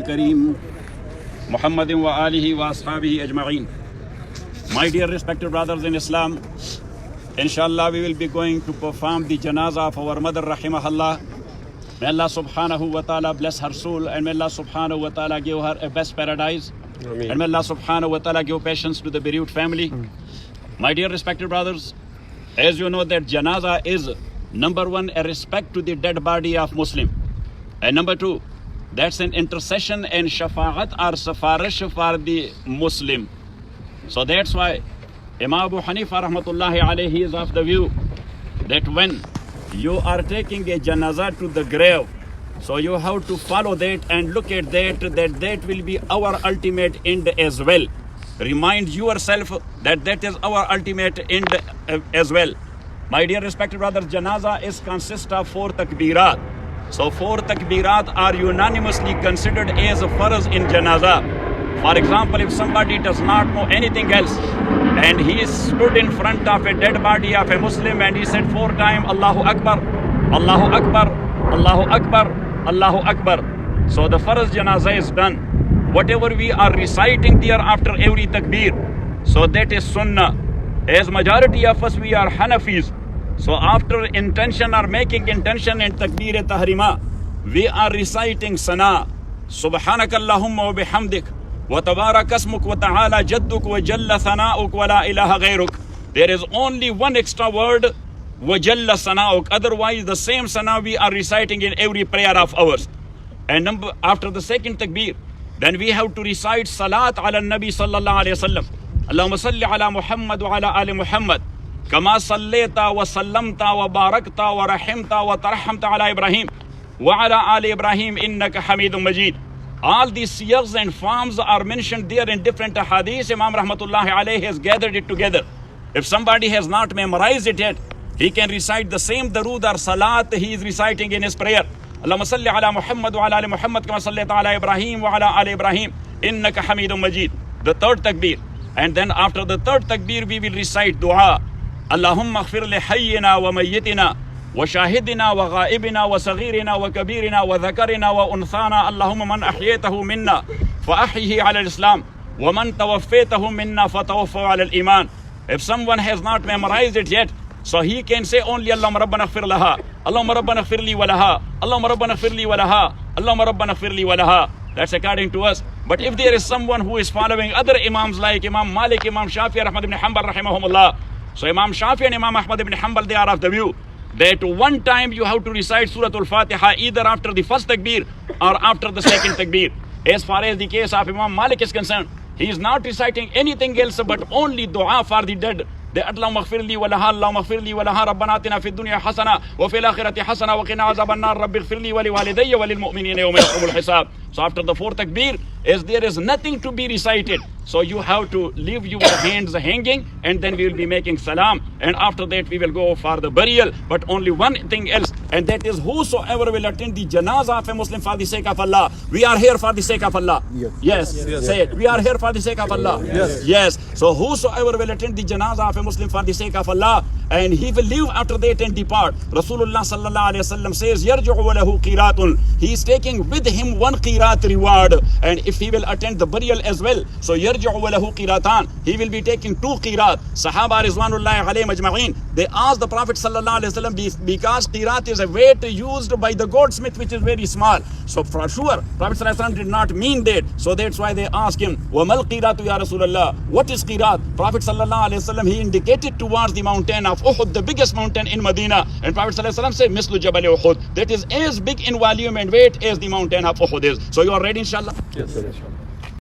Kareem Muhammadin wa alihi wa ashabihi ajma'in. My dear respected brothers in Islam, inshallah we will be going to perform the janazah of our mother rahimahullah. May Allah subhanahu wa ta'ala bless her soul, and may Allah subhanahu wa ta'ala give her a best paradise. Ameen. And may Allah subhanahu wa ta'ala give patience to the bereaved family. My dear respected brothers, as you know that janazah is number one, a respect to the dead body of Muslim, and number two, that's an intercession and shafa'at or safarish for the Muslim. So that's why Imam Abu Hanifa rahmatullahi alayhi is of the view that when you are taking a janazah to the grave, so you have to follow that and look at that will be our ultimate end as well. Remind yourself that is our ultimate end as well. My dear respected brothers, janazah consists of 4 takbirat. So 4 takbirat are unanimously considered as farz in janazah. For example, if somebody does not know anything else and he stood in front of a dead body of a Muslim and he said 4 times Allahu Akbar, Allahu Akbar, Allahu Akbar, Allahu Akbar. So the farz janazah is done. Whatever we are reciting there after every takbir, so that is sunnah. As majority of us, we are Hanafis. So after intention or making intention and takbir-e-tahrima, we are reciting sana. Subhanakallahumma wa bihamdik. Wa tabarak asmuk wa ta'ala jadduk wa jalla thana'uk wa la ilaha ghayruk. There is only one extra word, wa jalla thana'uk. Otherwise, the same sana we are reciting in every prayer of ours. And after the second takbir, then we have to recite salat ala nabi sallallahu alayhi wa sallam. Allahumma salli ala Muhammad wa ala ali Muhammad. Kama sallaita wa sallamta wa barakta wa rahimta wa tarhamta ala Ibrahim wa ala ali Ibrahim innaka Hamidum Majid. All these siyars and forms are mentioned there in different hadiths. Imam rahmatullahi alayhi has gathered it together. If somebody has not memorized it yet, he can recite the same darood or salat he is reciting in his prayer. Allahumma salli ala Muhammad wa ala ali Muhammad kama sallaita ala Ibrahim wa ala ali Ibrahim innaka Hamidum Majid. The third takbir. And then after the third takbir, we will recite dua. Allahumma aghfir li hayyina wa mayyitina wa shahidina wa ghaibina wa saghirina wa kabirina wa dhakarina wa unthana. Allahumma man ahyaytahu minna fa ahyihi ala al-Islam wa man tawaffaytahu minna fa tawaffahu ala al-Iman. If someone has not memorized it yet, so he can say only Allahumma rabbana aghfir laha, Allahumma rabbana aghfir li wa laha, Allahumma rabbana aghfir li wa laha, Allahumma rabbana aghfir li wa laha. That's according to us. But if there is someone who is following other imams like Imam Malik, Imam Shafi, Ahmad ibn Hanbal rahimahumullah. So Imam Shafi and Imam Ahmad ibn Hanbal, they are of the view that one time you have to recite Surah Al-Fatiha either after the first takbir or after the second takbir. As far as the case of Imam Malik is concerned, he is not reciting anything else but only dua for the dead. Allahumma aghfir li wa laha, Allahumma aghfir li wa laha, Rabbana atina fid dunya hasana wa fil akhirati hasana wa qina azaban nar, Rabbi aghfir li wa li walidayya wa lil mu'minina yawma yaqumul hisab. So after the 4th takbir, as there is nothing to be recited, so you have to leave your hands hanging, and then we will be making salam, and after that we will go for the burial. But only one thing else, and that is whosoever will attend the janazah of a Muslim for the sake of Allah. We are here for the sake of Allah. Yes. Say it. We are here for the sake of Allah. Yes. So whosoever will attend the janazah of a Muslim for the sake of Allah, and he will live after that and depart. Rasulullah sallallahu alayhi wa sallam says, yarju'u wa lahu qiratun. He is taking with him 1 qirat reward, and if he will attend the burial as well, so yarju'u wa lahu qiratan, he will be taking 2 qirat. Sahaba rizwanullahi alayhim ajma'in, they asked the Prophet sallallahu alayhi wa sallam, because qirat is a weight used by the goldsmith which is very small. So for sure, Prophet sallallahu alayhi wa sallam did not mean that. So that's why they asked him, wa mal qiratu ya Rasulullah, what is qirat? Prophet sallallahu alayhi wa sallam, he indicated towards the mountain of Uhud, the biggest mountain in Medina, and Prophet sallallahu alayhi wa sallam said, mislu jabal Uhud, that is as big in volume and weight as the mountain of Uhud is. So you are ready inshallah? Yes, inshallah.